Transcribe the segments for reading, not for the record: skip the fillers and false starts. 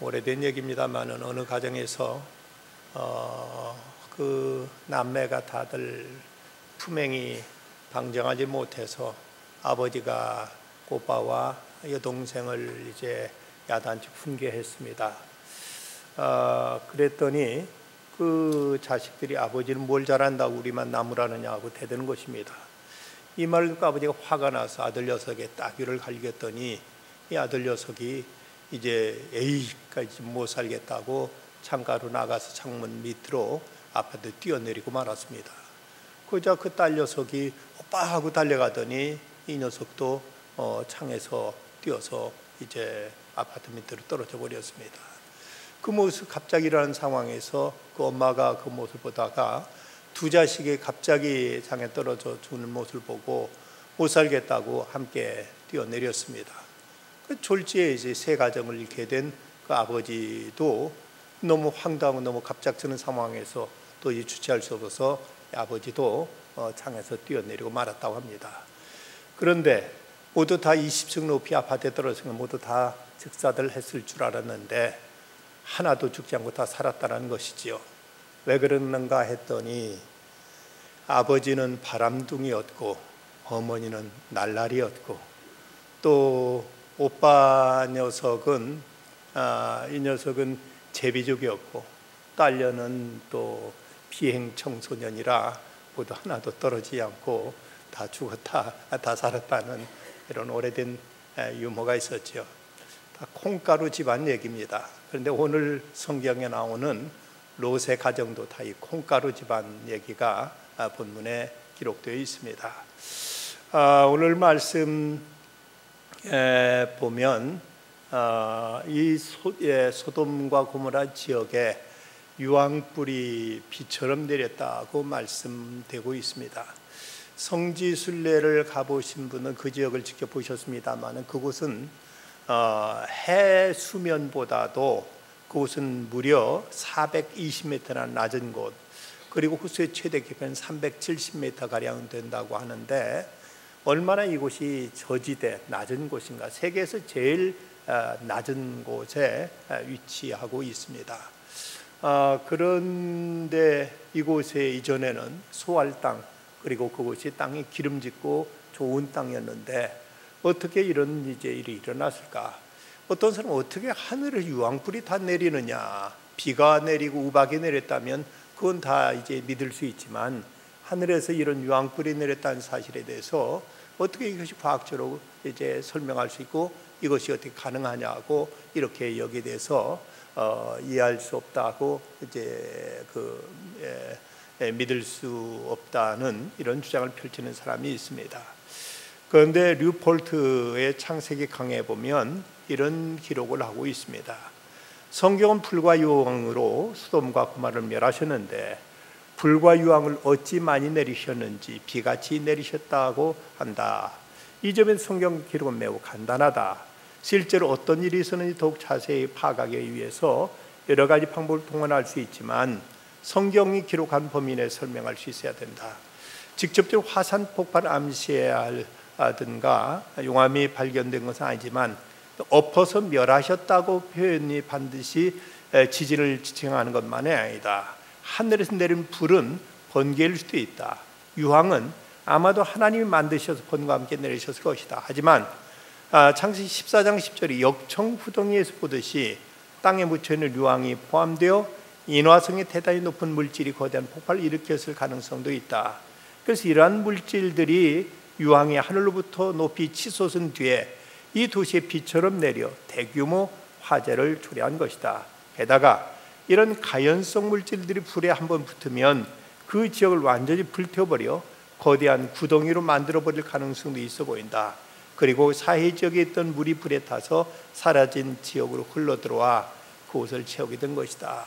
오래된 얘기입니다만은 어느 가정에서 그 남매가 다들 품행이 방정하지 못해서 아버지가 오빠와 여동생을 이제 야단치 훈계했습니다. 그랬더니 그 자식들이 아버지는 뭘 잘한다고 우리만 나무라느냐고 대드는 것입니다. 이 말을 듣고 아버지가 화가 나서 아들 녀석의 따귀를 갈겼더니 이 아들 녀석이 이제 에이까지 못 살겠다고 창가로 나가서 창문 밑으로 아파트 뛰어내리고 말았습니다. 그러자 그 딸 녀석이 오빠 하고 달려가더니 이 녀석도 창에서 뛰어서 이제 아파트 밑으로 떨어져 버렸습니다. 그 모습, 갑자기 일어난 상황에서 그 엄마가 그 모습을 보다가 두 자식이 갑자기 장에 떨어져 죽는 모습을 보고 못 살겠다고 함께 뛰어내렸습니다. 그 졸지에 이제 새 가정을 잃게 된 그 아버지도 너무 황당하고 너무 갑작스러운 상황에서 또 주체할 수 없어서 아버지도 창에서 뛰어내리고 말았다고 합니다. 그런데 모두 다 20층 높이 아파트에 떨어져서 모두 다 즉사들 했을 줄 알았는데 하나도 죽지 않고 다 살았다는 것이지요. 왜 그러는가 했더니 아버지는 바람둥이였고 어머니는 날라리였고 또 오빠 녀석은 이 녀석은 제비족이었고 딸녀는 또 비행 청소년이라 모두 하나도 떨어지지 않고 다 죽었다, 다 살았다는 이런 오래된 유머가 있었죠. 다 콩가루 집안 얘기입니다. 그런데 오늘 성경에 나오는 롯의 가정도 다 이 콩가루 집안 얘기가 본문에 기록되어 있습니다. 오늘 말씀 보면 이 소돔과 고모라 지역에 유황불이 비처럼 내렸다고 말씀되고 있습니다. 성지순례를 가보신 분은 그 지역을 직접 보셨습니다만 그곳은 해 수면보다도 그곳은 무려 420m나 낮은 곳, 그리고 호수의 최대 깊이는 370m가량 된다고 하는데 얼마나 이곳이 저지대 낮은 곳인가, 세계에서 제일 낮은 곳에 위치하고 있습니다. 그런데 이곳에 이전에는 소할 땅, 그리고 그곳이 땅이 기름짓고 좋은 땅이었는데 어떻게 이런 일이 일어났을까? 어떤 사람은 어떻게 하늘에 유황불이 다 내리느냐? 비가 내리고 우박이 내렸다면 그건 다 이제 믿을 수 있지만 하늘에서 이런 유황불이 내렸다는 사실에 대해서 어떻게 이것이 과학적으로 이제 설명할 수 있고 이것이 어떻게 가능하냐고 이렇게 여기에 대해서 이해할 수 없다고 이제 믿을 수 없다는 이런 주장을 펼치는 사람이 있습니다. 그런데 류폴트의 창세기 강해에 보면 이런 기록을 하고 있습니다. 성경은 불과 유황으로 소돔과 고모라를 멸하셨는데 불과 유황을 어찌 많이 내리셨는지 비같이 내리셨다고 한다. 이 점에서 성경 기록은 매우 간단하다. 실제로 어떤 일이 있었는지 더욱 자세히 파악하기 위해서 여러 가지 방법을 동원할 수 있지만 성경이 기록한 범위 내에 설명할 수 있어야 된다. 직접적으로 화산 폭발 암시해야 하든가 용암이 발견된 것은 아니지만 엎어서 멸하셨다고 표현이 반드시 지진을 지칭하는 것만이 아니다. 하늘에서 내린 불은 번개일 수도 있다. 유황은 아마도 하나님이 만드셔서 번개와 함께 내리셨을 것이다. 하지만 창세기 14장 10절이 역청후덩이에서 보듯이 땅에 묻혀있는 유황이 포함되어 인화성이 대단히 높은 물질이 거대한 폭발을 일으켰을 가능성도 있다. 그래서 이러한 물질들이 유황이 하늘로부터 높이 치솟은 뒤에 이 도시에 비처럼 내려 대규모 화재를 초래한 것이다. 게다가 이런 가연성 물질들이 불에 한번 붙으면 그 지역을 완전히 불태워버려 거대한 구덩이로 만들어버릴 가능성도 있어 보인다. 그리고 사해 지역에 있던 물이 불에 타서 사라진 지역으로 흘러들어와 그곳을 채우게 된 것이다.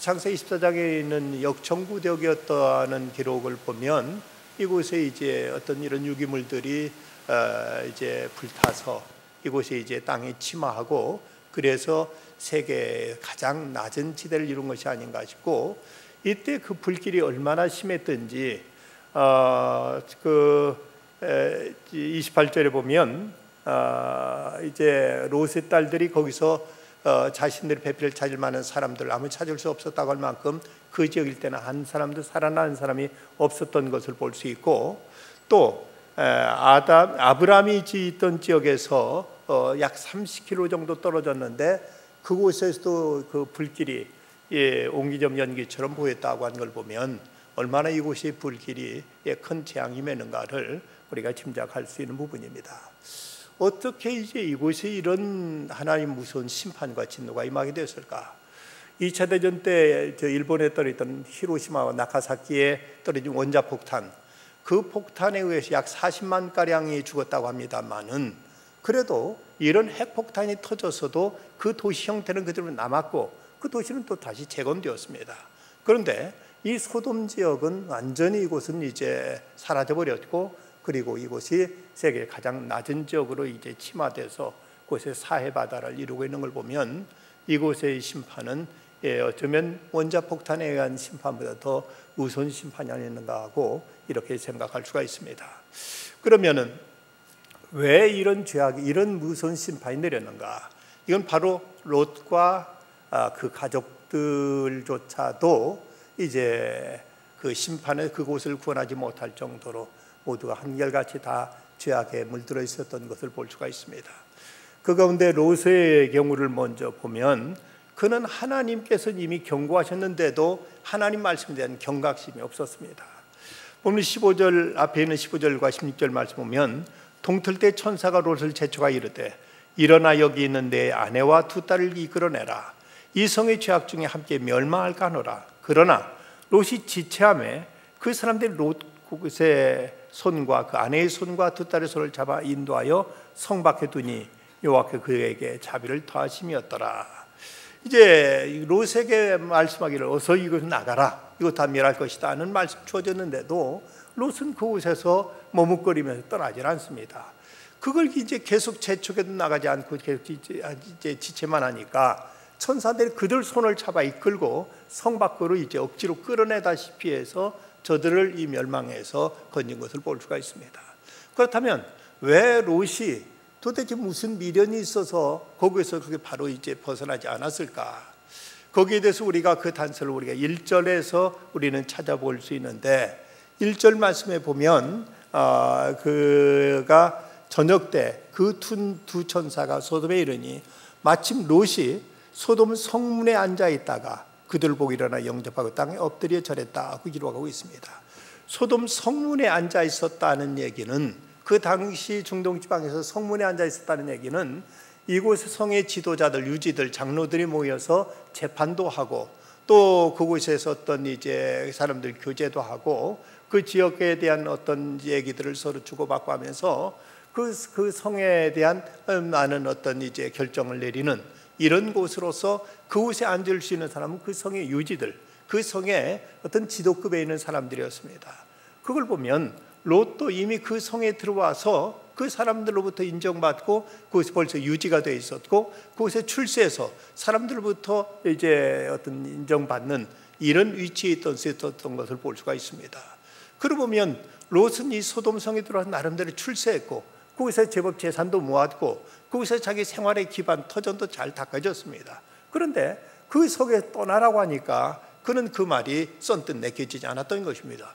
창세기 14장에 있는 역청구대역이었다는 기록을 보면 이곳에 이제 어떤 이런 유기물들이 이제 불타서 이곳에 이제 땅에 침하하고 그래서 세계의 가장 낮은 지대를 이룬 것이 아닌가 싶고, 이때 그 불길이 얼마나 심했던지 28절에 보면 이제 롯의 딸들이 거기서 자신들의 배필을 찾을 만한 사람들 아무 찾을 수 없었다고 할 만큼 그 지역 일대는 한 사람도 살아나는 사람이 없었던 것을 볼 수 있고, 또 아브라함이 있던 지역에서 약 30km 정도 떨어졌는데 그곳에서도 그 불길이 옹기점 연기처럼 보였다고 하는 걸 보면 얼마나 이곳이 불길이 큰 재앙이 맺는가를 우리가 짐작할 수 있는 부분입니다. 어떻게 이제 이곳에 이런 하나님 무서운 심판과 진노가 임하게 되었을까? 2차 대전 때 일본에 떨어졌던 히로시마와 나가사키에 떨어진 원자폭탄, 그 폭탄에 의해서 약 40만 가량이 죽었다고 합니다만은, 그래도 이런 핵폭탄이 터져서도 그 도시 형태는 그대로 남았고 그 도시는 또 다시 재건되었습니다. 그런데 이 소돔 지역은 완전히 이곳은 이제 사라져버렸고, 그리고 이곳이 세계 가장 낮은 지역으로 이제 침하돼서 그곳에 사해 바다를 이루고 있는 걸 보면 이곳의 심판은 어쩌면 원자폭탄에 의한 심판보다 더 무서운 심판이 아니었는가 하고 이렇게 생각할 수가 있습니다. 그러면은 왜 이런 죄악이, 이런 무서운 심판이 내렸는가? 이건 바로 롯과 그 가족들조차도 이제 그 심판에 그곳을 구원하지 못할 정도로 모두가 한결같이 다 죄악에 물들어 있었던 것을 볼 수가 있습니다. 그 가운데 롯의 경우를 먼저 보면 그는 하나님께서 이미 경고하셨는데도 하나님 말씀에 대한 경각심이 없었습니다. 오늘 15절 앞에 있는 15절과 16절 말씀 보면 동틀 때 천사가 롯을 재촉하여 이르되 일어나 여기 있는 내 아내와 두 딸을 이끌어내라. 이 성의 죄악 중에 함께 멸망할까 하노라. 그러나 롯이 지체하매 그 사람들이 롯의 손과 그 아내의 손과 두 딸의 손을 잡아 인도하여 성 밖에 두니 여호와께서 그에게 자비를 더하심이었더라. 이제 롯에게 말씀하기를 어서 이곳을 나가라, 이거 다 멸할 것이다 하는 말씀 주어졌는데도 롯은 그곳에서 머뭇거리면서 떠나질 않습니다. 그걸 이제 계속 재촉해도 나가지 않고 계속 이제 지체만 하니까 천사들이 그들 손을 잡아 이끌고 성 밖으로 이제 억지로 끌어내다시피 해서 저들을 이 멸망에서 건진 것을 볼 수가 있습니다. 그렇다면 왜 롯이 도대체 무슨 미련이 있어서 거기에서 그게 바로 이제 벗어나지 않았을까? 거기에 대해서 우리가 그 단서를 우리가 1절에서 우리는 찾아볼 수 있는데 1절 말씀에 보면 그가 저녁 때 그 두 천사가 소돔에 이르니 마침 롯이 소돔 성문에 앉아 있다가 그들을 보고 일어나 영접하고 땅에 엎드려 절했다고 기록하고 있습니다. 소돔 성문에 앉아 있었다는 얘기는, 그 당시 중동 지방에서 성문에 앉아 있었다는 얘기는 이곳의 성의 지도자들, 유지들, 장로들이 모여서 재판도 하고 또 그곳에서 어떤 이제 사람들 교제도 하고 그 지역에 대한 어떤 얘기들을 서로 주고받고 하면서 그 성에 대한 많은 어떤 이제 결정을 내리는 이런 곳으로서 그곳에 앉을 수 있는 사람은 그 성의 유지들, 그 성의 어떤 지도급에 있는 사람들이었습니다. 그걸 보면 롯도 이미 그 성에 들어와서 그 사람들로부터 인정받고 그곳에 벌써 유지가 되어 있었고 그곳에 출세해서 사람들로부터 이제 어떤 인정받는 이런 위치에 있었던 것을 볼 수가 있습니다. 그러고 보면 롯은 이 소돔성에 들어와서 나름대로 출세했고 그곳에 제법 재산도 모았고 그곳에 자기 생활의 기반 터전도 잘 닦아졌습니다. 그런데 그 성에 떠나라고 하니까 그는 그 말이 썬뜻 내켜지지 않았던 것입니다.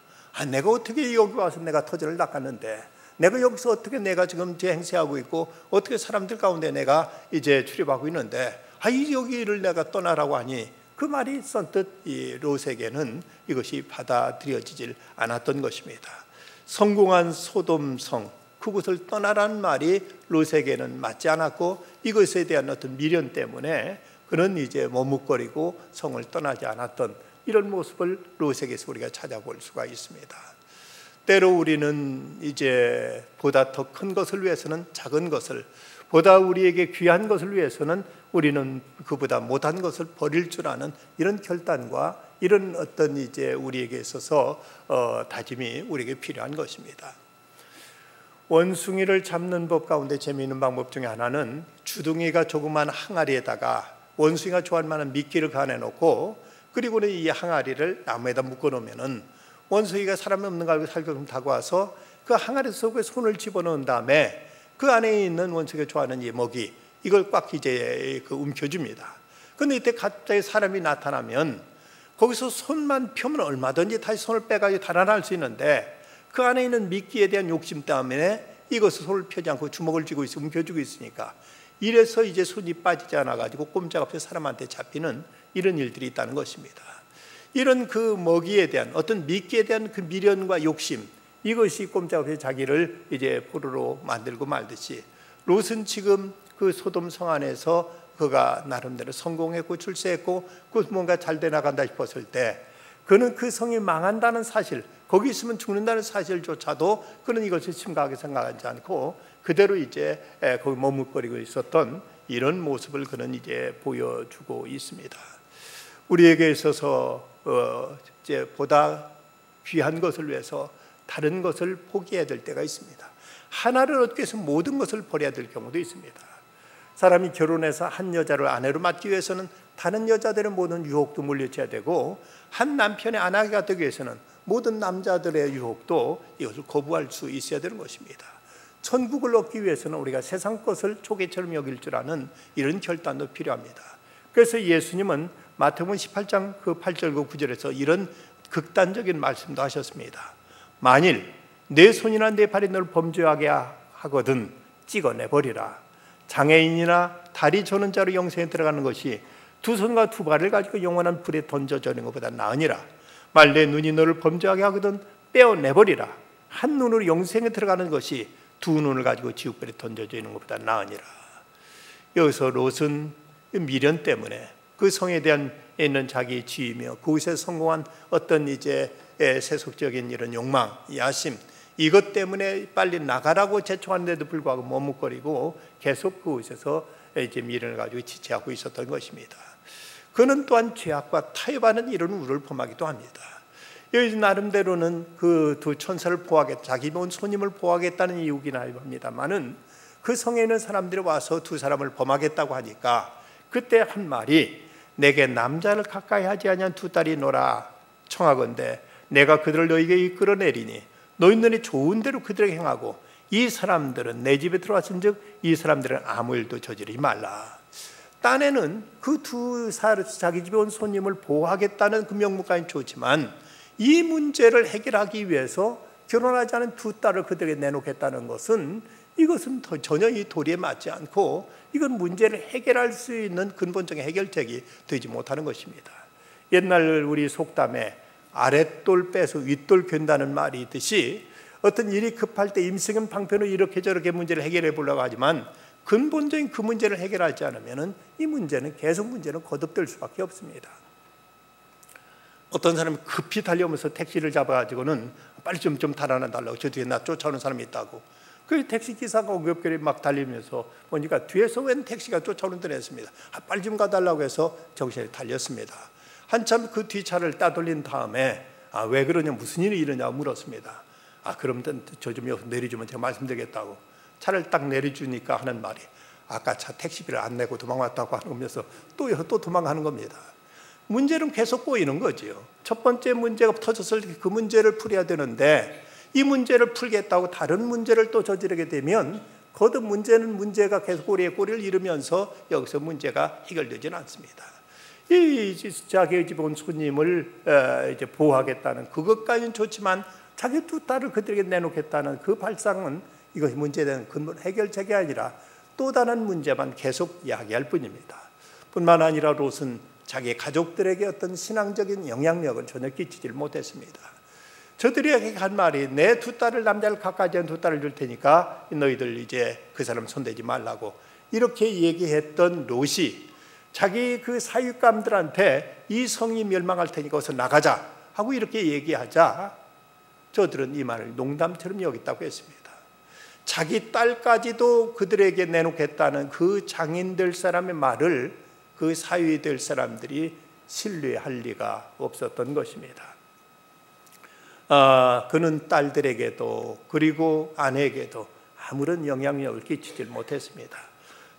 내가 어떻게 여기 와서 내가 터전을 닦았는데, 내가 여기서 어떻게 내가 지금 제 행세하고 있고 어떻게 사람들 가운데 내가 이제 출입하고 있는데 이 여기를 내가 떠나라고 하니 그 말이 썬뜻 이 롯에게는 이것이 받아들여지질 않았던 것입니다. 성공한 소돔성 그곳을 떠나라는 말이 롯에게는 맞지 않았고 이것에 대한 어떤 미련 때문에 그는 이제 머뭇거리고 성을 떠나지 않았던 이런 모습을 롯에게서 우리가 찾아볼 수가 있습니다. 때로 우리는 이제 보다 더 큰 것을 위해서는 작은 것을, 보다 우리에게 귀한 것을 위해서는 우리는 그보다 못한 것을 버릴 줄 아는 이런 결단과 이런 어떤 이제 우리에게 있어서 다짐이 우리에게 필요한 것입니다. 원숭이를 잡는 법 가운데 재미있는 방법 중에 하나는 주둥이가 조그만 항아리에다가 원숭이가 좋아할 만한 미끼를 가내놓고 그리고는 이 항아리를 나무에다 묶어놓으면은 원숭이가 사람이 없는 걸 살금 타고 와서 그 항아리 속에 손을 집어넣은 다음에 그 안에 있는 원수가 좋아하는 이 먹이 이걸 꽉 이제 움켜줍니다. 근데 이때 갑자기 사람이 나타나면 거기서 손만 펴면 얼마든지 다시 손을 빼가지고 달아날 수 있는데 그 안에 있는 미끼에 대한 욕심 때문에 이것을 손을 펴지 않고 주먹을 쥐고 있어 움켜쥐고 있으니까 이래서 이제 손이 빠지지 않아가지고 꼼짝없이 사람한테 잡히는 이런 일들이 있다는 것입니다. 이런 그 먹이에 대한 어떤 미끼에 대한 그 미련과 욕심 이것이 꼼짝없이 자기를 이제 포로로 만들고 말듯이 롯은 지금 그 소돔 성 안에서 그가 나름대로 성공했고 출세했고 그 뭔가 잘 돼 나간다 싶었을 때 그는 그 성이 망한다는 사실, 거기 있으면 죽는다는 사실조차도 그는 이것을 심각하게 생각하지 않고 그대로 이제 거기 머뭇거리고 있었던 이런 모습을 그는 이제 보여주고 있습니다. 우리에게 있어서 이제 보다 귀한 것을 위해서 다른 것을 포기해야 될 때가 있습니다. 하나를 얻기 위해서 모든 것을 버려야 될 경우도 있습니다. 사람이 결혼해서 한 여자를 아내로 맡기 위해서는 다른 여자들의 모든 유혹도 물리쳐야 되고 한 남편의 아내가 되기 위해서는 모든 남자들의 유혹도 이것을 거부할 수 있어야 되는 것입니다. 천국을 얻기 위해서는 우리가 세상 것을 초계처럼 여길 줄 아는 이런 결단도 필요합니다. 그래서 예수님은 마태복음 18장 그 8절 그 9절에서 이런 극단적인 말씀도 하셨습니다. 만일 내 손이나 내 발이 너를 범죄하게 하거든 찍어내버리라. 장애인이나 다리 저는 자로 영생에 들어가는 것이 두 손과 두 발을 가지고 영원한 불에 던져지는 것보다 나으니라. 만일 내 눈이 너를 범죄하게 하거든 빼어내버리라. 한 눈으로 영생에 들어가는 것이 두 눈을 가지고 지옥불에 던져지는 것보다 나으니라. 여기서 롯은 미련 때문에 그 성에 대한 있는 자기의 지위며 그곳에 성공한 어떤 이제 세속적인 이런 욕망, 야심 이것 때문에 빨리 나가라고 제청하는데도 불구하고 머뭇거리고 계속 그곳에서 이제 미련을 가지고 지체하고 있었던 것입니다. 그는 또한 죄악과 타협하는 이런 우를 범하기도 합니다. 여기 나름대로는 그 두 천사를 보호하겠다, 자기 온 손님을 보호하겠다는 이유긴 합니다만은 그 성에 있는 사람들이 와서 두 사람을 범하겠다고 하니까 그때 한 말이 내게 남자를 가까이 하지 아니한 두 딸이 노라 청하건대 내가 그들을 너에게 이끌어내리니 너희들이 좋은 대로 그들에게 행하고 이 사람들은 내 집에 들어왔은즉 이 사람들은 아무 일도 저지르지 말라. 딴에는 그 두 자기 집에 온 손님을 보호하겠다는 그 명목까지 좋지만 이 문제를 해결하기 위해서 결혼하지 않은 두 딸을 그들에게 내놓겠다는 것은 이것은 전혀 이 도리에 맞지 않고 이건 문제를 해결할 수 있는 근본적인 해결책이 되지 못하는 것입니다. 옛날 우리 속담에 아랫돌 빼서 윗돌 괜다는 말이 있듯이 어떤 일이 급할 때 임승은 방편으로 이렇게 저렇게 문제를 해결해 보려고 하지만 근본적인 그 문제를 해결하지 않으면 이 문제는 계속 문제는 거듭될 수밖에 없습니다. 어떤 사람이 급히 달려오면서 택시를 잡아가지고는 빨리 좀 달아나달라고 저 뒤에 나 쫓아오는 사람이 있다고 그 택시기사가 오겹결에 막 달리면서 보니까 뒤에서 웬 택시가 쫓아오는 듯 했습니다. 빨리 좀 가달라고 해서 정신에 달렸습니다. 한참 그 뒷차를 따돌린 다음에 왜 그러냐 무슨 일이 일어나냐고 물었습니다. 그럼 저 좀 여기서 내려주면 제가 말씀드리겠다고 차를 딱 내려주니까 하는 말이 아까 차 택시비를 안 내고 도망왔다고 하는 거면서 또 도망가는 겁니다. 문제는 계속 꼬이는 거지요. 첫 번째 문제가 터졌을 때 그 문제를 풀어야 되는데 이 문제를 풀겠다고 다른 문제를 또 저지르게 되면 거듭 문제가 계속 꼬리에 꼬리를 이르면서 여기서 문제가 해결되지는 않습니다. 이 자기의 집에 온 손님을 이제 보호하겠다는 그것까지는 좋지만 자기 두 딸을 그들에게 내놓겠다는 그 발상은 이것이 문제에 대한 근본 해결책이 아니라 또 다른 문제만 계속 야기할 뿐입니다. 뿐만 아니라 롯은 자기 가족들에게 어떤 신앙적인 영향력을 전혀 끼치지 못했습니다. 저들에게 한 말이 내 두 딸을 남자를 가까이 한 두 딸을 줄 테니까 너희들 이제 그 사람 손대지 말라고 이렇게 얘기했던 롯이 자기 그 사육감들한테 이 성이 멸망할 테니까 어서 나가자 하고 이렇게 얘기하자 저들은 이 말을 농담처럼 여겼다고 했습니다. 자기 딸까지도 그들에게 내놓겠다는 그 장인들 사람의 말을 그 사위될 사람들이 신뢰할 리가 없었던 것입니다. 그는 딸들에게도 그리고 아내에게도 아무런 영향력을 끼치지 못했습니다.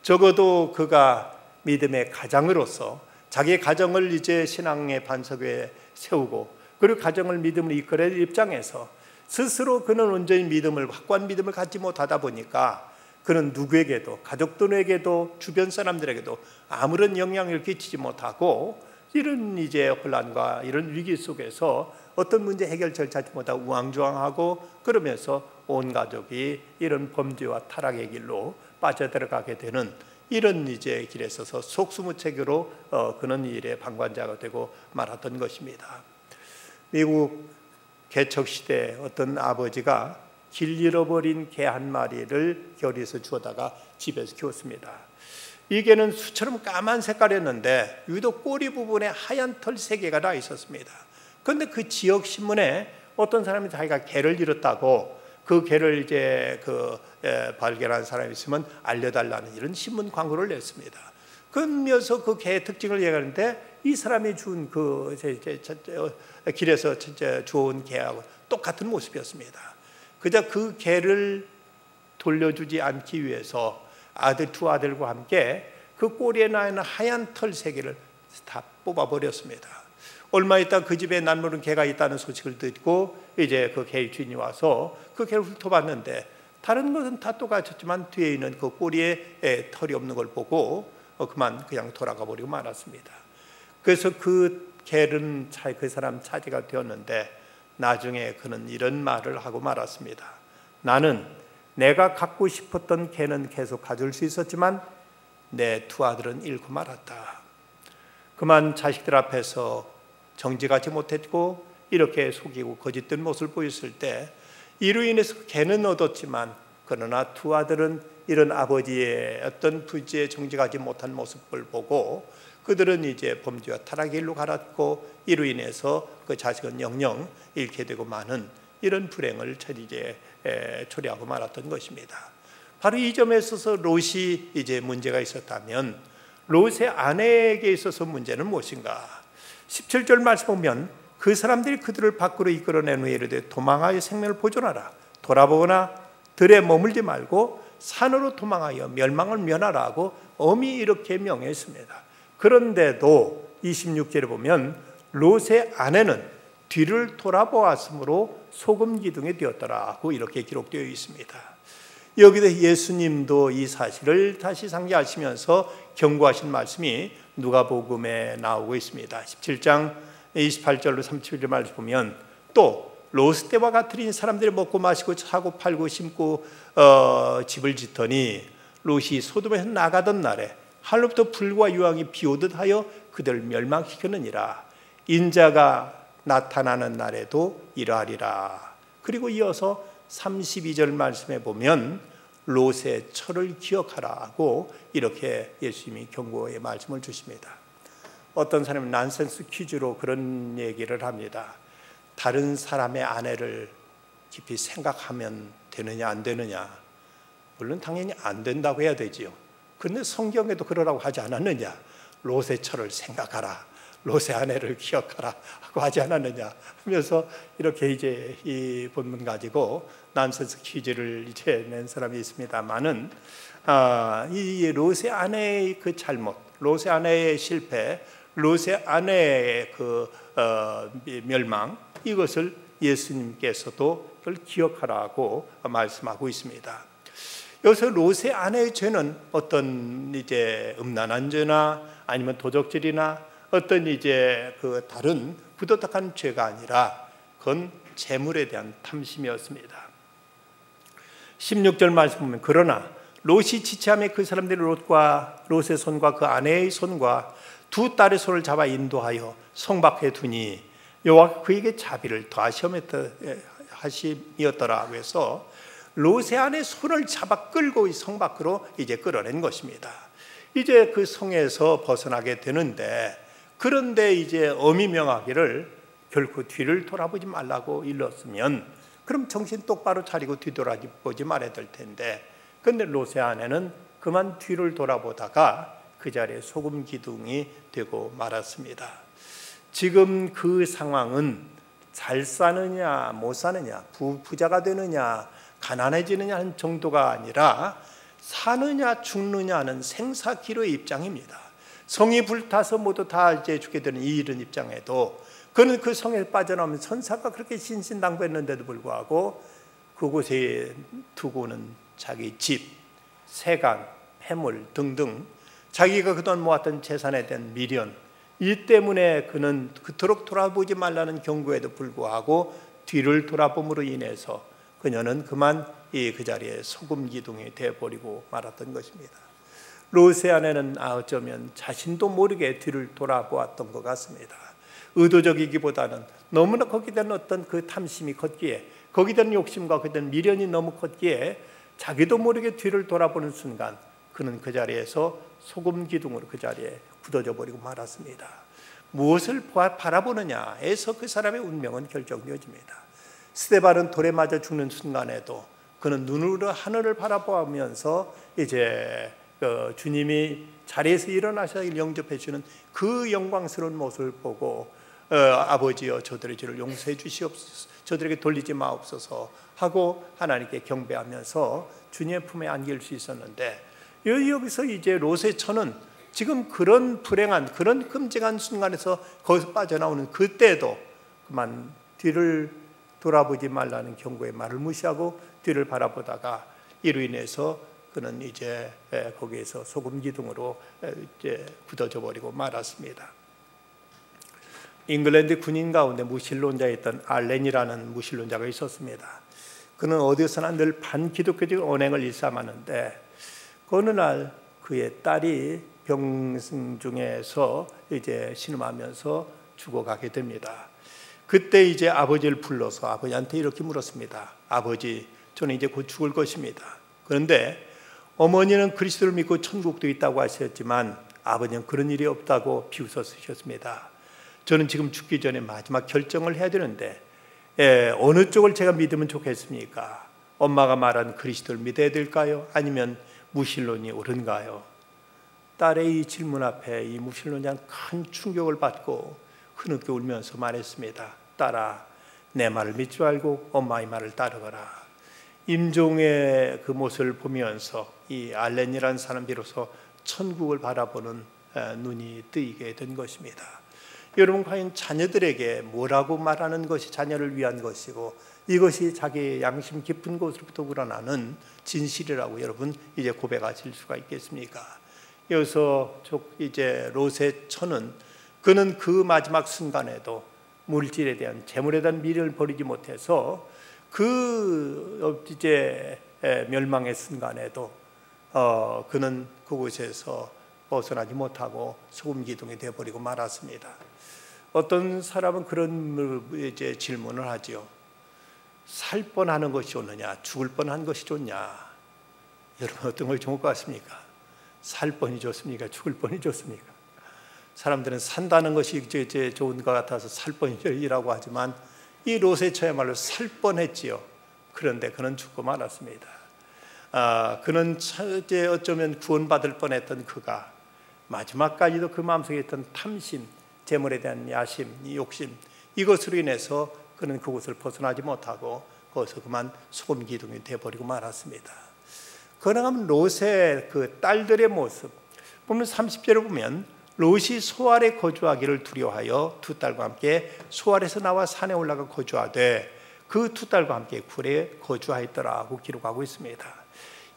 적어도 그가 믿음의 가장으로서 자기의 가정을 이제 신앙의 반석 위에 세우고 그리고 가정을 믿음으로 이끌어낼 입장에서 스스로 그는 온전히 확고한 믿음을 갖지 못하다 보니까 그는 누구에게도, 가족들에게도 주변 사람들에게도 아무런 영향을 끼치지 못하고 이런 이제 혼란과 이런 위기 속에서 어떤 문제 해결 절차지 못하고 우왕좌왕하고 그러면서 온 가족이 이런 범죄와 타락의 길로 빠져들어가게 되는 이런 이제 길에 있어서 속수무책으로 그는 일의 방관자가 되고 말았던 것입니다. 미국 개척 시대 어떤 아버지가 길 잃어버린 개 한 마리를 겨울에서 주워다가 집에서 키웠습니다. 이 개는 수처럼 까만 색깔이었는데 유독 꼬리 부분에 하얀 털 3개가 나 있었습니다. 그런데 그 지역 신문에 어떤 사람이 자기가 개를 잃었다고 그 개를 이제 발견한 사람이 있으면 알려달라는 이런 신문 광고를 냈습니다. 그러면서 그 개의 특징을 얘기하는데 이 사람이 준 그 길에서 주워온 개하고 똑같은 모습이었습니다. 그저 그 개를 돌려주지 않기 위해서 두 아들과 함께 그 꼬리에 나 있는 하얀 털 3개를 다 뽑아버렸습니다. 얼마 있다 그 집에 남모른 개가 있다는 소식을 듣고 이제 그 개의 주인이 와서 그 개를 훑어봤는데 다른 것은 다 똑같았지만 뒤에 있는 그 꼬리에 털이 없는 걸 보고 그냥 돌아가 버리고 말았습니다. 그래서 그 개는 그 사람 차지가 되었는데 나중에 그는 이런 말을 하고 말았습니다. 나는 내가 갖고 싶었던 개는 계속 가질 수 있었지만 내 2 아들은 잃고 말았다. 그만 자식들 앞에서 정직하지 못했고 이렇게 속이고 거짓된 모습을 보였을 때 이로 인해서 개는 얻었지만 그러나 2 아들은 이런 아버지의 어떤 부지에 정직하지 못한 모습을 보고 그들은 이제 범죄와 타락의 길로 갈았고 이로 인해서 그 자식은 영영 잃게 되고 마는 이런 불행을 초래하고 말았던 것입니다. 바로 이 점에 있어서 롯이 이제 문제가 있었다면 롯의 아내에게 있어서 문제는 무엇인가? 17절 말씀 보면 그 사람들이 그들을 밖으로 이끌어낸 후에 이르되 도망하여 생명을 보존하라. 돌아보거나 들에 머물지 말고 산으로 도망하여 멸망을 면하라고 엄히 이렇게 명했습니다. 그런데도 26절에 보면 롯의 아내는 뒤를 돌아보았으므로 소금 기둥이 되었더라고 이렇게 기록되어 있습니다. 여기서 예수님도 이 사실을 다시 상기하시면서 경고하신 말씀이 누가복음에 나오고 있습니다. 17장 28절로 31절 말씀 보면 또 롯 때와 같으니 사람들이 먹고 마시고 사고 팔고 심고 집을 짓더니 롯이 소돔에서 나가던 날에 하늘부터 불과 유황이 비오듯 하여 그들을 멸망시켰느니라. 인자가 나타나는 날에도 이러하리라. 그리고 이어서 32절 말씀에 보면 롯의 철을 기억하라고 이렇게 예수님이 경고의 말씀을 주십니다. 어떤 사람은 난센스 퀴즈로 그런 얘기를 합니다. 다른 사람의 아내를 깊이 생각하면 되느냐 안 되느냐. 물론 당연히 안 된다고 해야 되지요. 그런데 성경에도 그러라고 하지 않았느냐. 롯의 철을 생각하라. 롯의 아내를 기억하라 하고 하지 않았느냐 하면서 이렇게 이제 이 본문 가지고 난센스 퀴즈를 이제 낸 사람이 있습니다만은 이 롯의 아내의 그 잘못, 롯의 아내의 실패, 롯의 아내의 그 멸망 이것을 예수님께서도 그걸 기억하라고 말씀하고 있습니다. 여기서 롯의 아내의 죄는 어떤 이제 음란한 죄나 아니면 도적질이나 어떤 이제 그 다른 부도덕한 죄가 아니라 그건 재물에 대한 탐심이었습니다. 16절 말씀 보면 그러나 롯이 지체함에 그 사람들이 롯의 손과 그 아내의 손과 2 딸의 손을 잡아 인도하여 성 밖에 두니 여호와가 그에게 자비를 더하심이었더라고 해서 롯의 아내 손을 잡아 끌고 이 성 밖으로 이제 끌어낸 것입니다. 이제 그 성에서 벗어나게 되는데 그런데 이제 엄히 명하기를 결코 뒤를 돌아보지 말라고 일렀으면 그럼 정신 똑바로 차리고 뒤돌아보지 말아야 될 텐데 그런데 롯의 아내는 그만 뒤를 돌아보다가 그 자리에 소금 기둥이 되고 말았습니다. 지금 그 상황은 잘 사느냐 못 사느냐 부자가 되느냐 가난해지느냐 하는 정도가 아니라 사느냐 죽느냐 하는 생사기로의 입장입니다. 성이 불타서 모두 다 이제 죽게 되는 이런 입장에도 그는 그 성에 빠져나오면 천사가 그렇게 신신당부했는데도 불구하고 그곳에 두고는 자기 집 세간, 폐물 등등 자기가 그동안 모았던 재산에 대한 미련, 이 때문에 그는 그토록 돌아보지 말라는 경고에도 불구하고 뒤를 돌아봄으로 인해서 그녀는 그만 그 자리에 소금 기둥이 되어버리고 말았던 것입니다. 롯의 아내는 어쩌면 자신도 모르게 뒤를 돌아보았던 것 같습니다. 의도적이기보다는 너무나 거기에 대한 어떤 그 탐심이 컸기에, 거기에 대한 욕심과 거기에 대한 미련이 너무 컸기에 자기도 모르게 뒤를 돌아보는 순간 그는 그 자리에서 소금 기둥으로 그 자리에 굳어져 버리고 말았습니다. 무엇을 바라보느냐에서 그 사람의 운명은 결정되어집니다. 스데반은 돌에 맞아 죽는 순간에도 그는 눈으로 하늘을 바라보면서 이제 주님이 자리에서 일어나셔서 영접해 주는 그 영광스러운 모습을 보고 아버지여 저들의 죄를 용서해 주시옵소서, 저들에게 돌리지 마옵소서 하고 하나님께 경배하면서 주님의 품에 안길 수 있었는데, 여기서 이제 롯의 처는 지금 그런 불행한, 그런 끔찍한 순간에서 거기서 빠져나오는 그때도 그만 뒤를 돌아보지 말라는 경고의 말을 무시하고 뒤를 바라보다가 이로 인해서 그는 이제 거기에서 소금 기둥으로 이제 굳어져 버리고 말았습니다. 잉글랜드 군인 가운데 무신론자였던 알렌이라는 무신론자가 있었습니다. 그는 어디서나 늘 반기독교적 언행을 일삼았는데 어느 날 그의 딸이 병승 중에서 이제 신음하면서 죽어가게 됩니다. 그때 이제 아버지를 불러서 아버지한테 이렇게 물었습니다. 아버지, 저는 이제 곧 죽을 것입니다. 그런데 어머니는 그리스도를 믿고 천국도 있다고 하셨지만 아버지는 그런 일이 없다고 비웃어 쓰셨습니다. 저는 지금 죽기 전에 마지막 결정을 해야 되는데 어느 쪽을 제가 믿으면 좋겠습니까? 엄마가 말한 그리스도를 믿어야 될까요? 아니면 무신론이 옳은가요? 딸의 이 질문 앞에 이 무신론자는 큰 충격을 받고 흐느껴 울면서 말했습니다. 딸아, 내 말을 믿지 말고 엄마의 말을 따르거라. 임종의 그 모습을 보면서 이 알렌이라는 사람 비로소 천국을 바라보는 눈이 뜨이게 된 것입니다. 여러분, 과연 자녀들에게 뭐라고 말하는 것이 자녀를 위한 것이고 이것이 자기의 양심 깊은 곳으로부터 우러나는 진실이라고 여러분 이제 고백하실 수가 있겠습니까? 여기서 이제 롯의 처는 그는 그 마지막 순간에도 물질에 대한, 재물에 대한 미련을 버리지 못해서 그 이제 멸망의 순간에도 그는 그곳에서 벗어나지 못하고 소금 기둥이 되어버리고 말았습니다. 어떤 사람은 그런 이제 질문을 하지요. 살 뻔하는 것이 좋느냐, 죽을 뻔한 것이 좋냐? 여러분, 어떤 것이 좋을 것 같습니까? 살 뻔이 좋습니까? 죽을 뻔이 좋습니까? 사람들은 산다는 것이 이제 좋은 것 같아서 살 뻔이라고 하지만 이 롯의 처야말로 살 뻔했지요. 그런데 그는 죽고 말았습니다. 그는 이제 어쩌면 구원받을 뻔했던 그가 마지막까지도 그 마음속에 있던 탐심, 재물에 대한 야심, 이 욕심, 이것으로 인해서 그는 그곳을 벗어나지 못하고 거기서 그만 소금 기둥이 되어버리고 말았습니다. 그러나 롯의 그 딸들의 모습 보면 30절을 보면 롯이 소알에 거주하기를 두려워하여 두 딸과 함께 소알에서 나와 산에 올라가 거주하되 그 두 딸과 함께 굴에 거주하였더라고 기록하고 있습니다.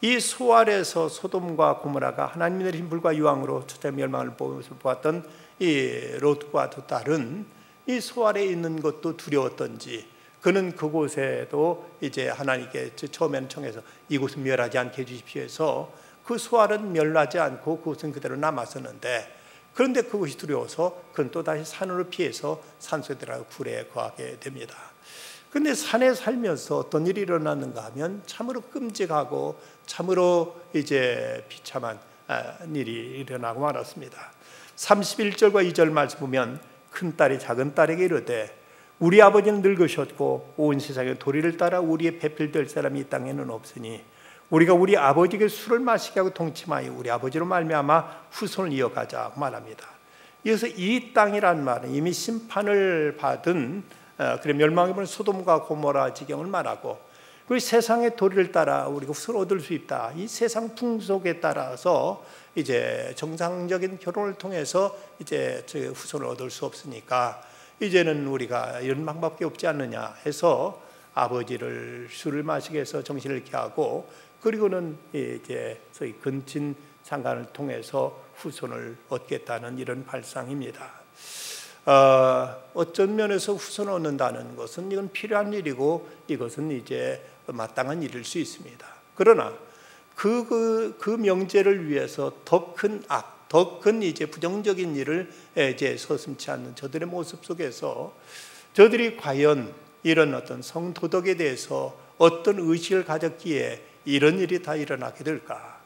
이 소알에서 소돔과 고모라가 하나님이 내리신 불과 유황으로 첫째 멸망을 보았던 이 롯과 두 딸은 이 소알에 있는 것도 두려웠던지 그는 그곳에도 이제 하나님께 처음에는 청해서 이곳은 멸하지 않게 해주십시오 해서 그 소알은 멸하지 않고 그곳은 그대로 남았었는데, 그런데 그것이 두려워서 그는 또다시 산으로 피해서 산속에 들어가 굴에 거하게 됩니다. 그런데 산에 살면서 어떤 일이 일어났는가 하면 참으로 끔찍하고 참으로 이제 비참한 일이 일어나고 말았습니다. 31절과 2절 말씀 보면 큰딸이 작은딸에게 이르되 우리 아버지는 늙으셨고 온 세상에 도리를 따라 우리의 배필될 사람이 이 땅에는 없으니 우리가 우리 아버지에게 술을 마시게 하고 동침하여 우리 아버지로 말미암아 후손을 이어가자 말합니다. 이어서 이 땅이란 말은 이미 심판을 받은 그래 멸망해버린 소돔과 고모라 지경을 말하고 그 세상의 도리를 따라 우리가 후손을 얻을 수 있다. 이 세상 풍속에 따라서 이제 정상적인 결혼을 통해서 이제 후손을 얻을 수 없으니까 이제는 우리가 이런 방법밖에 없지 않느냐 해서 아버지를 술을 마시게 해서 정신을 잃게 하고 그리고는 이제 소위 근친 상간을 통해서 후손을 얻겠다는 이런 발상입니다. 어떤 면에서 후손을 얻는다는 것은 이건 필요한 일이고 이것은 이제 마땅한 일일 수 있습니다. 그러나 그 명제를 위해서 더 큰 악, 더 큰 이제 부정적인 일을 이제 서슴지 않는 저들의 모습 속에서 저들이 과연 이런 어떤 성도덕에 대해서 어떤 의식을 가졌기에 이런 일이 다 일어나게 될까?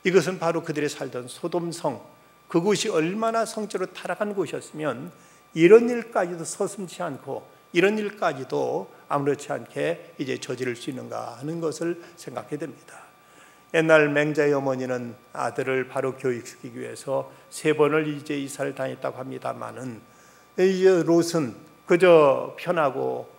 이것은 바로 그들이 살던 소돔성, 그곳이 얼마나 성적으로 타락한 곳이었으면 이런 일까지도 서슴지 않고 이런 일까지도 아무렇지 않게 이제 저지를 수 있는가 하는 것을 생각하게 됩니다. 옛날 맹자의 어머니는 아들을 바로 교육시키기 위해서 3번을 이제 이사를 다녔다고 합니다만은 이제 롯은 그저 편하고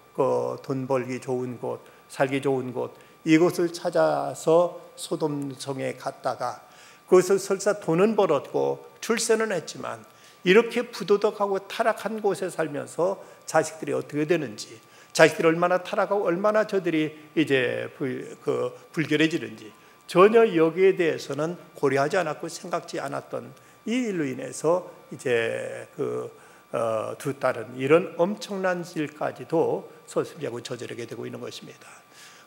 돈 벌기 좋은 곳, 살기 좋은 곳 이곳을 찾아서 소돔성에 갔다가 거기서 설사 돈은 벌었고 출세는 했지만 이렇게 부도덕하고 타락한 곳에 살면서 자식들이 어떻게 되는지, 자식들이 얼마나 타락하고 얼마나 저들이 이제 불결해지는지 전혀 여기에 대해서는 고려하지 않았고 생각지 않았던 이 일로 인해서 이제 두 딸은 이런 엄청난 일까지도 서슴지하고 저지르게 되고 있는 것입니다.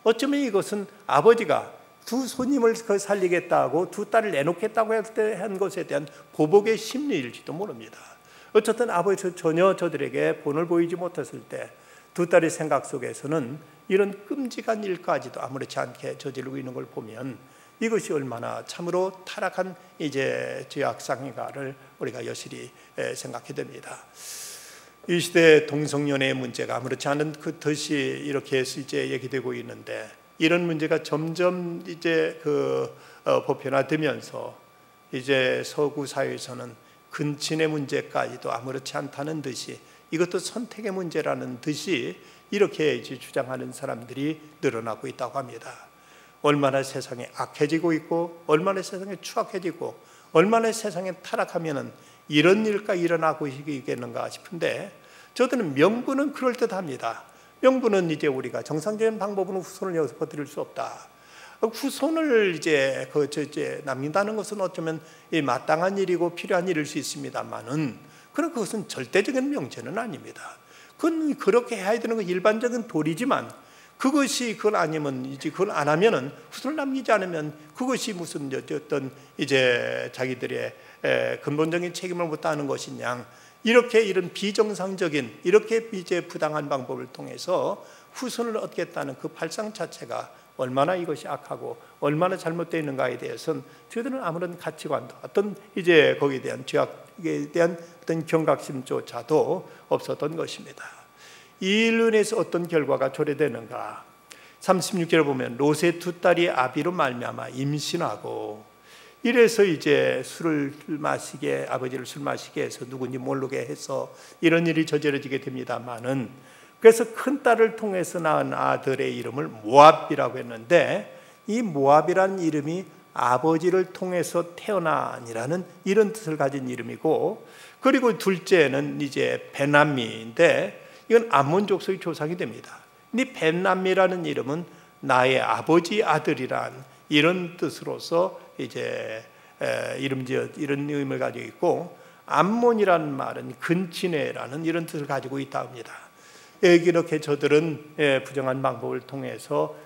어쩌면 이것은 아버지가 두 손님을 살리겠다고 두 딸을 내놓겠다고 한 것에 대한 보복의 심리일지도 모릅니다. 어쨌든 아버지가 전혀 저들에게 본을 보이지 못했을 때 두 딸의 생각 속에서는 이런 끔찍한 일까지도 아무렇지 않게 저지르고 있는 걸 보면 이것이 얼마나 참으로 타락한 이제 죄악상인가를 우리가 여실히 생각해 됩니다. 이 시대 동성연애의 문제가 아무렇지 않은 듯이 이렇게 해서 이제 얘기되고 있는데 이런 문제가 점점 이제 보편화되면서 이제 서구 사회에서는 근친의 문제까지도 아무렇지 않다는 듯이 이것도 선택의 문제라는 듯이 이렇게 이제 주장하는 사람들이 늘어나고 있다고 합니다. 얼마나 세상이 악해지고 있고 얼마나 세상이 추악해지고 얼마나 세상에 타락하면은 이런 일가 일어나고 있겠는가 싶은데 저들은 명분은 그럴듯합니다. 명분은 이제 우리가 정상적인 방법으로 후손을 여기서 버릴 수 없다. 후손을 이제 남긴다는 것은 어쩌면 마땅한 일이고 필요한 일일 수 있습니다만은 그런 그것은 절대적인 명제는 아닙니다. 그건 그렇게 해야 되는 건 일반적인 도리지만 그건 아니면 이제 그걸 안 하면은 후손을 남기지 않으면 그것이 무슨 어떤 이제 자기들의 근본적인 책임을 못하는 것이냐 이렇게 이런 비정상적인 이렇게 이제 부당한 방법을 통해서 후손을 얻겠다는 그 발상 자체가 얼마나 이것이 악하고 얼마나 잘못되어 있는가에 대해서는 저희들은 아무런 가치관도 어떤 이제 거기에 대한 죄악에 대한 어떤 경각심조차도 없었던 것입니다. 이 일로 인해서 어떤 결과가 초래되는가? 36절을 보면 롯의 두 딸이 아비로 말미암아 임신하고 이래서 이제 아버지를 술 마시게 해서 누군지 모르게 해서 이런 일이 저지러지게 됩니다만은 그래서 큰 딸을 통해서 낳은 아들의 이름을 모압이라고 했는데 이 모압이라는 이름이 아버지를 통해서 태어난이라는 이런 뜻을 가진 이름이고 그리고 둘째는 이제 베남미인데 이건 암몬 족속의 조상이 됩니다. 이 베남미라는 이름은 나의 아버지 아들이란 이런 뜻으로서 이제 이런 의미를 가지고 있고 암몬이라는 말은 근친애라는 이런 뜻을 가지고 있다 합니다. 이렇게 저들은 부정한 방법을 통해서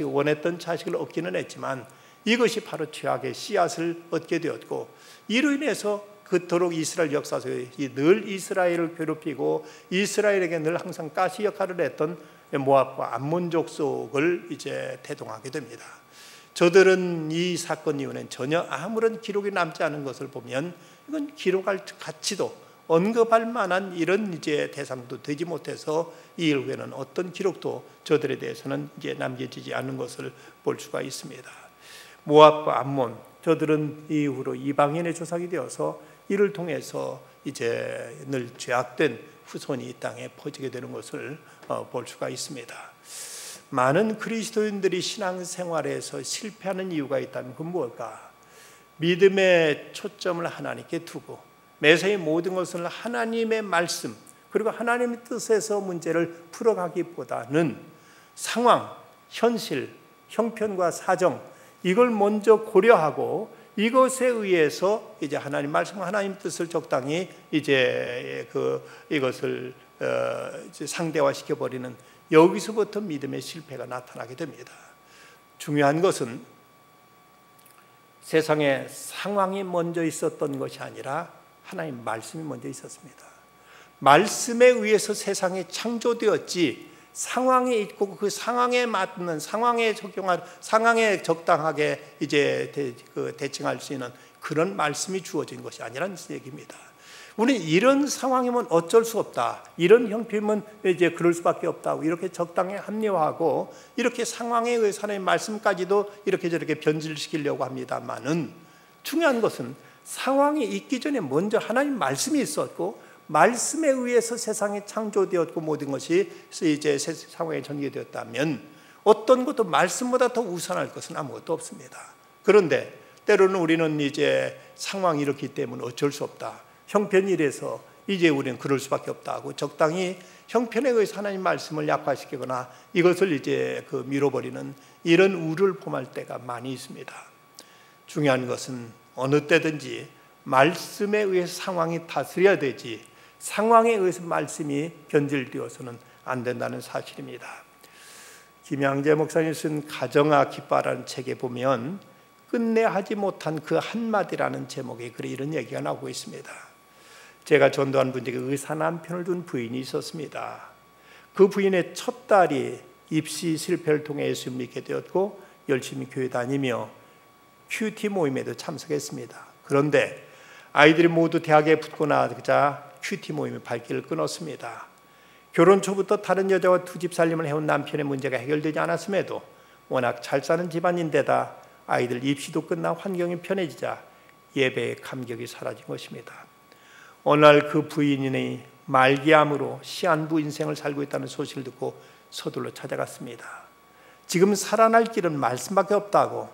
원했던 자식을 얻기는 했지만 이것이 바로 죄악의 씨앗을 얻게 되었고 이로 인해서 그토록 이스라엘 역사 속에 늘 이스라엘을 괴롭히고 이스라엘에게 늘 항상 가시 역할을 했던 모압과 암몬 족속을 이제 태동하게 됩니다. 저들은 이 사건 이후에는 전혀 아무런 기록이 남지 않은 것을 보면 이건 기록할 가치도 언급할 만한 이런 이제 대상도 되지 못해서 이 일후에는 어떤 기록도 저들에 대해서는 이제 남겨지지 않는 것을 볼 수가 있습니다. 모압과 암몬 저들은 이후로 이방인의 조상이 되어서 이를 통해서 이제 늘 죄악된 후손이 이 땅에 퍼지게 되는 것을 볼 수가 있습니다. 많은 그리스도인들이 신앙생활에서 실패하는 이유가 있다면 그건 뭘까? 믿음의 초점을 하나님께 두고 매사의 모든 것을 하나님의 말씀 그리고 하나님의 뜻에서 문제를 풀어가기보다는 상황, 현실, 형편과 사정 이걸 먼저 고려하고 이것에 의해서 이제 하나님 말씀, 하나님 뜻을 적당히 이제 이것을 이제 상대화시켜 버리는, 여기서부터 믿음의 실패가 나타나게 됩니다. 중요한 것은 세상에 상황이 먼저 있었던 것이 아니라 하나님 말씀이 먼저 있었습니다. 말씀에 의해서 세상이 창조되었지, 상황이 있고 그 상황에 맞는, 상황에 적용할, 상황에 적당하게 이제 대칭할 수 있는 그런 말씀이 주어진 것이 아니라는 얘기입니다. 우리는 이런 상황이면 어쩔 수 없다, 이런 형편이면 이제 그럴 수밖에 없다고 이렇게 적당히 합리화하고 이렇게 상황에 의해서 하나님의 말씀까지도 이렇게 저렇게 변질시키려고 합니다만은, 중요한 것은 상황이 있기 전에 먼저 하나님 말씀이 있었고 말씀에 의해서 세상이 창조되었고 모든 것이 이제 상황에 전개되었다면 어떤 것도 말씀보다 더 우선할 것은 아무것도 없습니다. 그런데 때로는 우리는 이제 상황이 이렇기 때문에 어쩔 수 없다, 형편이 이래서 이제 우리는 그럴 수밖에 없다고 적당히 형편에 의해서 하나님 말씀을 약화시키거나 이것을 이제 밀어버리는 이런 우를 범할 때가 많이 있습니다. 중요한 것은 어느 때든지 말씀에 의해서 상황이 다스려야 되지, 상황에 의해서 말씀이 변질되어서는 안 된다는 사실입니다. 김양재 목사님이 쓴 가정아 기뻐라는 책에 보면 끝내 하지 못한 그 한마디라는 제목의 글에 이런 얘기가 나오고 있습니다. 제가 전도한 분 중에 의사 남편을 둔 부인이 있었습니다. 그 부인의 첫 딸이 입시 실패를 통해 예수 믿게 되었고 열심히 교회 다니며 큐티 모임에도 참석했습니다. 그런데 아이들이 모두 대학에 붙고 나자 큐티 모임의 발길을 끊었습니다. 결혼 초부터 다른 여자와 두 집 살림을 해온 남편의 문제가 해결되지 않았음에도 워낙 잘 사는 집안인데다 아이들 입시도 끝나 환경이 편해지자 예배의 감격이 사라진 것입니다. 어느 날 그 부인이 말기암으로 시한부 인생을 살고 있다는 소식을 듣고 서둘러 찾아갔습니다. 지금 살아날 길은 말씀밖에 없다고,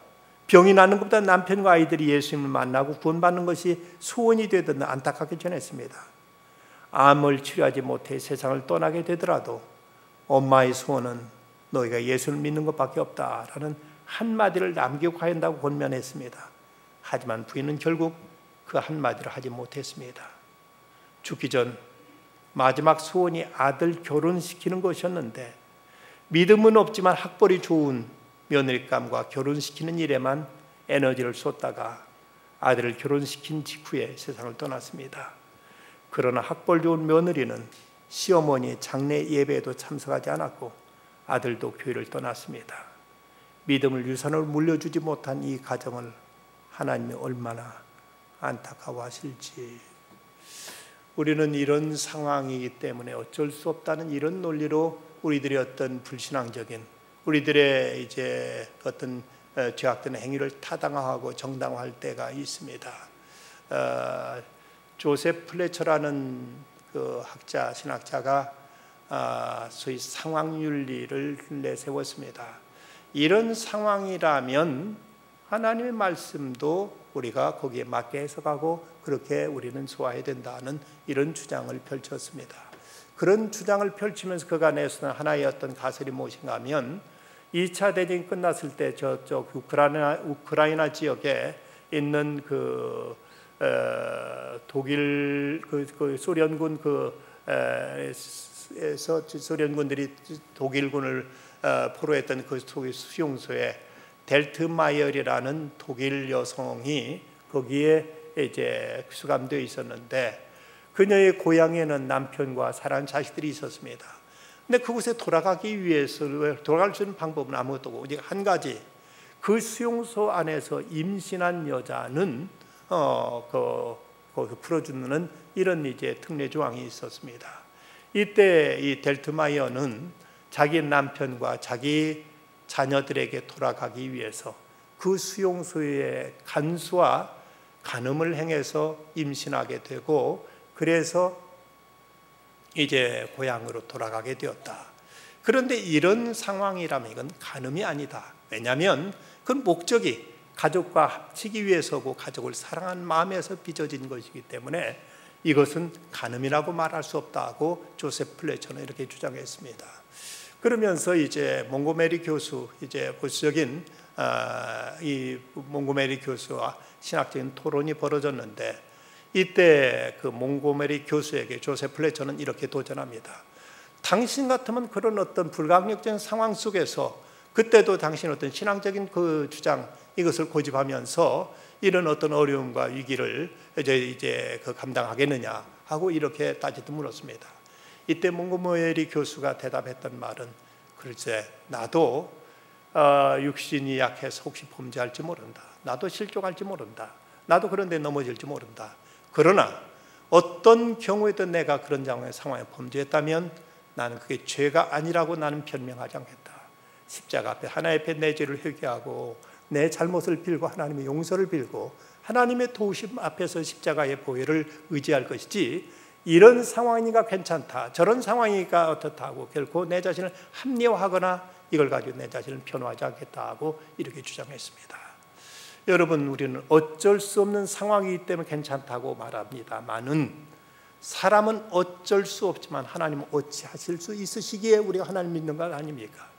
병이 나는 것보다 남편과 아이들이 예수님을 만나고 구원받는 것이 소원이 되든 안타깝게 전했습니다. 암을 치료하지 못해 세상을 떠나게 되더라도 엄마의 소원은 너희가 예수를 믿는 것밖에 없다라는 한마디를 남기고 가야 한다고 권면했습니다. 하지만 부인은 결국 그 한마디를 하지 못했습니다. 죽기 전 마지막 소원이 아들 결혼시키는 것이었는데 믿음은 없지만 학벌이 좋은 며느리감과 결혼시키는 일에만 에너지를 쏟다가 아들을 결혼시킨 직후에 세상을 떠났습니다. 그러나 학벌 좋은 며느리는 시어머니 장례 예배에도 참석하지 않았고 아들도 교회를 떠났습니다. 믿음을 유산으로 물려주지 못한 이 가정을 하나님이 얼마나 안타까워하실지. 우리는 이런 상황이기 때문에 어쩔 수 없다는 이런 논리로 우리들의 어떤 불신앙적인, 우리들의 이제 어떤 죄악된 행위를 타당화하고 정당화할 때가 있습니다. 조셉 플래처라는 그 학자, 신학자가 소위 상황윤리를 내세웠습니다. 이런 상황이라면 하나님의 말씀도 우리가 거기에 맞게 해석하고 그렇게 우리는 소화해야 된다는 이런 주장을 펼쳤습니다. 그런 주장을 펼치면서 그가 내세운 하나의 어떤 가설이 무엇인가 하면 2차 대전이 끝났을 때 저쪽 우크라이나 지역에 있는 독일 소련군 에서 소련군들이 독일군을 포로했던 그 수용소에 델트마이어라는 독일 여성이 거기에 이제 수감되어 있었는데 그녀의 고향에는 남편과 사랑하는 자식들이 있었습니다. 근데 그곳에 돌아가기 위해서 돌아갈 수 있는 방법은 아무것도 없고 오직 한 가지, 그 수용소 안에서 임신한 여자는 거기서 풀어주는 이런 이제 특례 조항이 있었습니다. 이때 이 델트마이어는 자기 남편과 자기 자녀들에게 돌아가기 위해서 그 수용소에 간수와 간음을 행해서 임신하게 되고 그래서 이제 고향으로 돌아가게 되었다. 그런데 이런 상황이라면 이건 간음이 아니다. 왜냐하면 그 목적이 가족과 합치기 위해서고 가족을 사랑하는 마음에서 빚어진 것이기 때문에 이것은 간음이라고 말할 수 없다고 조셉 플래처는 이렇게 주장했습니다. 그러면서 이제 몽고메리 교수, 이제 보수적인 이 몽고메리 교수와 신학적인 토론이 벌어졌는데, 이때 그 몽고메리 교수에게 조셉 플래처는 이렇게 도전합니다. 당신 같으면 그런 어떤 불가항력적인 상황 속에서, 그때도 당신 어떤 신앙적인 그 주장 이것을 고집하면서 이런 어떤 어려움과 위기를 이제 그 감당하겠느냐 하고 이렇게 따지듯 물었습니다. 이때 몽고메리 교수가 대답했던 말은, 글쎄 나도 육신이 약해서 혹시 범죄할지 모른다. 나도 실족할지 모른다. 나도 그런데 넘어질지 모른다. 그러나 어떤 경우에도 내가 그런 상황에 범죄했다면 나는 그게 죄가 아니라고 나는 변명하지 않겠다. 십자가 앞에 하나님 앞에 내 죄를 회개하고 내 잘못을 빌고 하나님의 용서를 빌고 하나님의 도우심 앞에서 십자가의 보혈을 의지할 것이지, 이런 상황이니까 괜찮다, 저런 상황이니까 어떻다 하고 결코 내 자신을 합리화하거나 이걸 가지고 내 자신을 변호하지 않겠다 하고 이렇게 주장했습니다. 여러분, 우리는 어쩔 수 없는 상황이기 때문에 괜찮다고 말합니다만은, 사람은 어쩔 수 없지만 하나님은 어찌하실 수 있으시기에 우리가 하나님 믿는 것 아닙니까?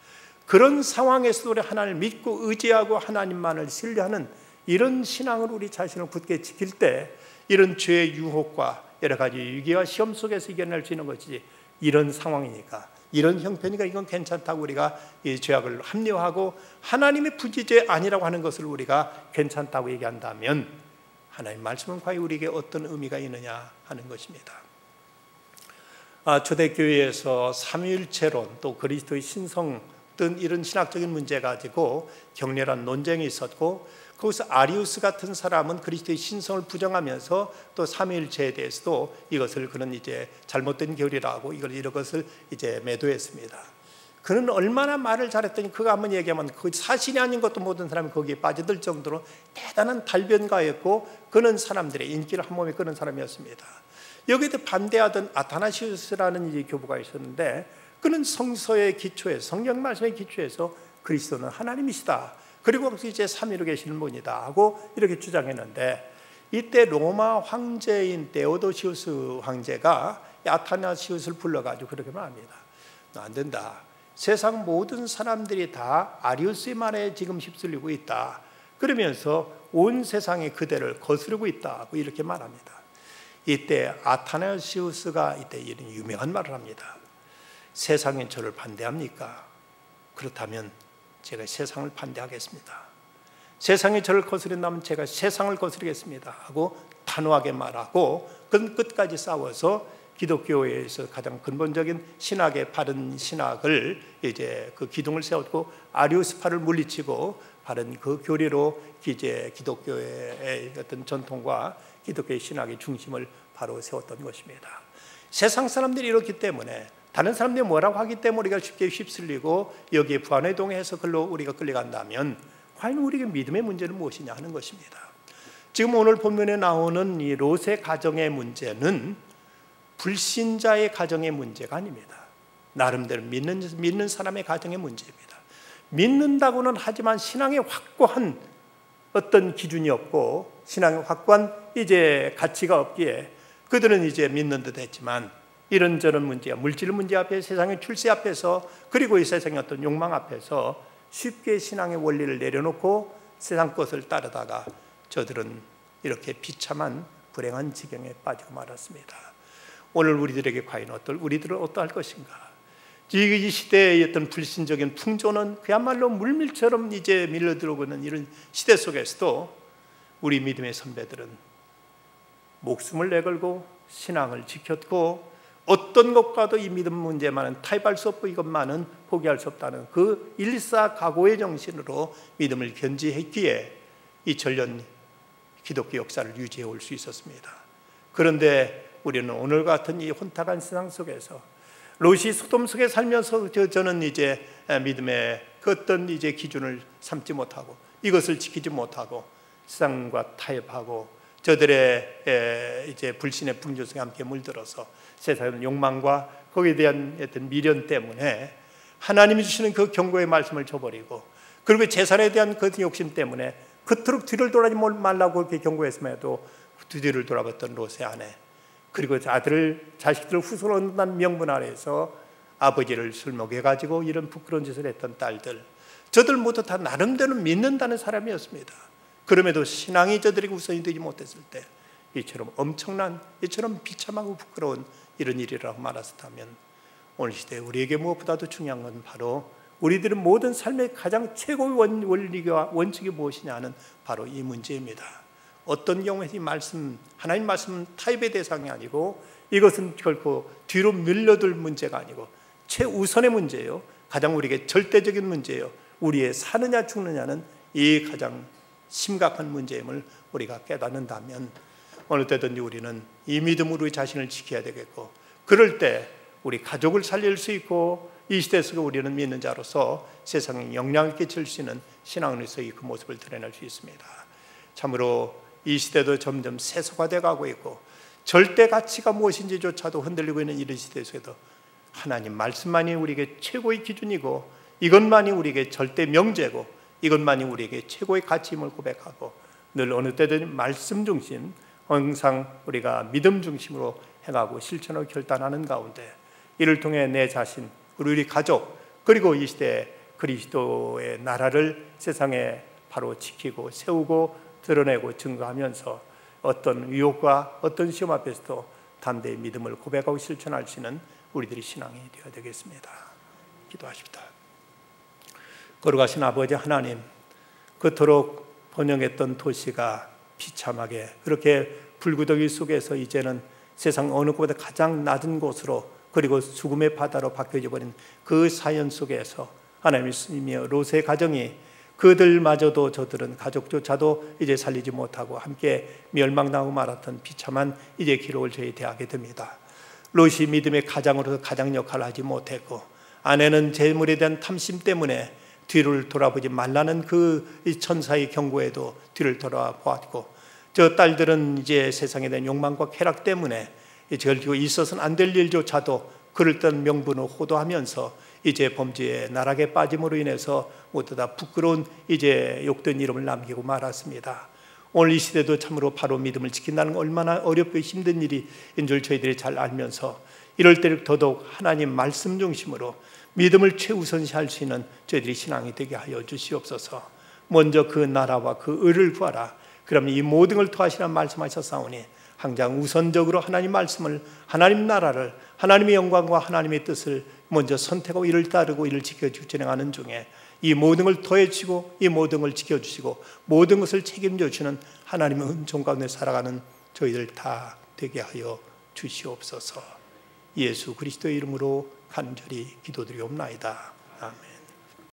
그런 상황에서도 우리 하나님을 믿고 의지하고 하나님만을 신뢰하는 이런 신앙을 우리 자신을 굳게 지킬 때, 이런 죄의 유혹과 여러 가지 위기와 시험 속에서 이겨낼 수 있는 것이지, 이런 상황이니까, 이런 형편이니까 이건 괜찮다고 우리가 이 죄악을 합리화하고 하나님의 부지죄 아니라고 하는 것을 우리가 괜찮다고 얘기한다면, 하나님 말씀은 과연 우리에게 어떤 의미가 있느냐 하는 것입니다. 초대교회에서 삼위일체론, 또 그리스도의 신성 등 이런 신학적인 문제 가지고 격렬한 논쟁이 있었고, 거기서 아리우스 같은 사람은 그리스도의 신성을 부정하면서 또 삼위일체에 대해서도 이것을 그런 이제 잘못된 교리라고 이런 것을 이제 매도했습니다. 그는 얼마나 말을 잘했더니 그가 한번 얘기하면 그 사실이 아닌 것도 모든 사람이 거기에 빠져들 정도로 대단한 달변가였고, 그는 사람들의 인기를 한 몸에 끄는 사람이었습니다. 여기에 반대하던 아타나시우스라는 이제 교부가 있었는데, 그는 성서의 기초에서, 성경 말씀의 기초에서 그리스도는 하나님이시다, 그리고 이제 삼위로 계시는 분이다 하고 이렇게 주장했는데, 이때 로마 황제인 데오도시우스 황제가 아타나시우스를 불러가지고 그렇게 말합니다. 안 된다. 세상 모든 사람들이 다 아리우스의 말에 지금 휩쓸리고 있다. 그러면서 온 세상이 그대를 거스르고 있다고 이렇게 말합니다. 이때 아타나시우스가 이때 이런 유명한 말을 합니다. 세상이 저를 반대합니까? 그렇다면 제가 세상을 반대하겠습니다. 세상이 저를 거스른다면 제가 세상을 거스르겠습니다 하고 단호하게 말하고, 그는 끝까지 싸워서 기독교에서 가장 근본적인 신학의 바른 신학을 이제 그 기둥을 세웠고, 아리우스파를 물리치고 바른 그 교리로 이제 기독교의 어떤 전통과 기독교의 신학의 중심을 바로 세웠던 것입니다. 세상 사람들이 이렇기 때문에, 다른 사람들이 뭐라고 하기 때문에 우리가 쉽게 휩쓸리고 여기에 부안회동해서 글로 우리가 끌려간다면, 과연 우리에게 믿음의 문제는 무엇이냐 하는 것입니다. 지금 오늘 본문에 나오는 이 롯의 가정의 문제는 불신자의 가정의 문제가 아닙니다. 나름대로 믿는 사람의 가정의 문제입니다. 믿는다고는 하지만 신앙에 확고한 어떤 기준이 없고 신앙에 확고한 이제 가치가 없기에 그들은 이제 믿는 듯 했지만, 이런저런 문제야, 물질 문제 앞에, 세상의 출세 앞에서, 그리고 이 세상의 어떤 욕망 앞에서 쉽게 신앙의 원리를 내려놓고 세상 것을 따르다가 저들은 이렇게 비참한 불행한 지경에 빠지고 말았습니다. 오늘 우리들에게 과연 우리들은 어떠할 것인가? 이 시대의 어떤 불신적인 풍조는 그야말로 물밀처럼 이제 밀려들어오고 있는 이런 시대 속에서도 우리 믿음의 선배들은 목숨을 내걸고 신앙을 지켰고, 어떤 것과도 이 믿음 문제만은 타협할 수 없고 이것만은 포기할 수 없다는 그 일사각오의 정신으로 믿음을 견지했기에 이 전련 기독교 역사를 유지해 올 수 있었습니다. 그런데 우리는 오늘 같은 이 혼탁한 세상 속에서, 롯이 소돔 속에 살면서 저는 이제 믿음의 그 어떤 이제 기준을 삼지 못하고 이것을 지키지 못하고 세상과 타협하고 저들의 이제 불신의 풍조 속에 함께 물들어서 세상의 욕망과 거기에 대한 어떤 미련 때문에 하나님이 주시는 그 경고의 말씀을 저버리고, 그리고 재산에 대한 그 욕심 때문에 그토록 뒤를 돌아지 말라고 그렇게 경고했음에도 뒤를 돌아봤던 롯의 아내, 그리고 자식들을 후손으로 얻는다는 명분 아래에서 아버지를 술 먹여가지고 이런 부끄러운 짓을 했던 딸들, 저들 모두 다 나름대로 믿는다는 사람이었습니다. 그럼에도 신앙이 저들에게 우선이 되지 못했을 때 이처럼 엄청난, 이처럼 비참하고 부끄러운 이런 일이라고 말했다면, 오늘 시대에 우리에게 무엇보다도 중요한 건 바로 우리들의 모든 삶의 가장 최고의 원리와 원칙이 무엇이냐는 바로 이 문제입니다. 어떤 경우에 이 말씀, 하나님 말씀은 타협의 대상이 아니고 이것은 결코 뒤로 밀려둘 문제가 아니고 최우선의 문제예요. 가장 우리에게 절대적인 문제예요. 우리의 사느냐 죽느냐는 이 가장 심각한 문제임을 우리가 깨닫는다면 어느 때든지 우리는 이 믿음으로 우리 자신을 지켜야 되겠고, 그럴 때 우리 가족을 살릴 수 있고 이 시대 속에 우리는 믿는 자로서 세상에 영향을 끼칠 수 있는 신앙으로서의 그 모습을 드러낼 수 있습니다. 참으로 이 시대도 점점 세속화되어 가고 있고 절대 가치가 무엇인지조차도 흔들리고 있는 이런 시대 속에도 하나님 말씀만이 우리에게 최고의 기준이고 이것만이 우리에게 절대 명제고 이것만이 우리에게 최고의 가치임을 고백하고 늘 어느 때든 말씀 중심, 항상 우리가 믿음 중심으로 행하고 실천하고 결단하는 가운데 이를 통해 내 자신, 우리 가족, 그리고 이 시대에 그리스도의 나라를 세상에 바로 지키고 세우고 드러내고 증거하면서 어떤 위협과 어떤 시험 앞에서도 담대히 믿음을 고백하고 실천할 수 있는 우리들의 신앙이 되어야 되겠습니다. 기도하십시다. 거룩하신 아버지 하나님, 그토록 번영했던 도시가 비참하게 그렇게 불구더기 속에서 이제는 세상 어느 곳보다 가장 낮은 곳으로, 그리고 죽음의 바다로 바뀌어져 버린 그 사연 속에서 하나님이며 롯의 가정이, 그들마저도 저들은 가족조차도 이제 살리지 못하고 함께 멸망당하고 말았던 비참한 이제 기록을 저희 대하게 됩니다. 롯이 믿음의 가장으로서 가장 역할을 하지 못했고, 아내는 재물에 대한 탐심 때문에 뒤를 돌아보지 말라는 그 천사의 경고에도 뒤를 돌아보았고, 저 딸들은 이제 세상에 대한 욕망과 쾌락 때문에 결국 있어서는 안 될 일조차도 그럴듯한 명분을 호도하면서 이제 범죄의 나락에 빠짐으로 인해서 모두 다 부끄러운 이제 욕된 이름을 남기고 말았습니다. 오늘 이 시대도 참으로 바로 믿음을 지킨다는 건 얼마나 어렵고 힘든 일인 줄 저희들이 잘 알면서 이럴 때 더더욱 하나님 말씀 중심으로 믿음을 최우선시할 수 있는 저희들이 신앙이 되게 하여 주시옵소서. 먼저 그 나라와 그 의를 구하라. 그러면 이 모든 걸 더하시라 말씀하셨사오니 항상 우선적으로 하나님 말씀을, 하나님 나라를, 하나님의 영광과 하나님의 뜻을 먼저 선택하고 이를 따르고 이를 지켜주고 진행하는 중에 이 모든 걸 더해주시고 이 모든 걸 지켜주시고 모든 것을 책임져 주시는 하나님의 은총 가운데 살아가는 저희들 다 되게 하여 주시옵소서. 예수 그리스도의 이름으로 간절히 기도드리옵나이다. 아멘.